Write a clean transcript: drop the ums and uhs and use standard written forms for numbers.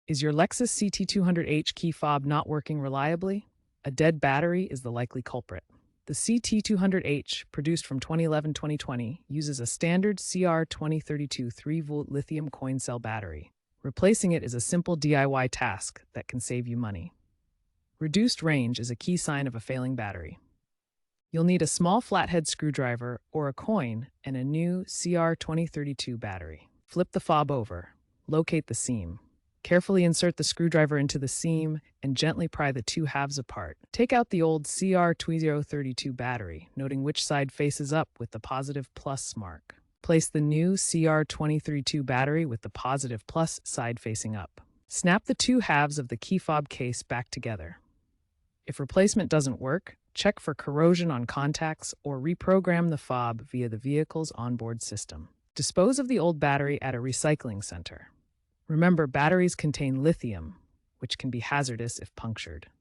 Is your Lexus CT200h key fob not working reliably? A dead battery is the likely culprit. The CT200h, produced from 2011-2020, uses a standard CR2032 3-volt lithium coin cell battery. Replacing it is a simple DIY task that can save you money. Reduced range is a key sign of a failing battery. You'll need a small flathead screwdriver or a coin and a new CR2032 battery. Flip the fob over. Locate the seam. Carefully insert the screwdriver into the seam and gently pry the two halves apart. Take out the old CR2032 battery, noting which side faces up with the positive plus mark. Place the new CR2032 battery with the positive plus side facing up. Snap the two halves of the key fob case back together. If replacement doesn't work, check for corrosion on contacts or reprogram the fob via the vehicle's onboard system. Dispose of the old battery at a recycling center. Remember, batteries contain lithium, which can be hazardous if punctured.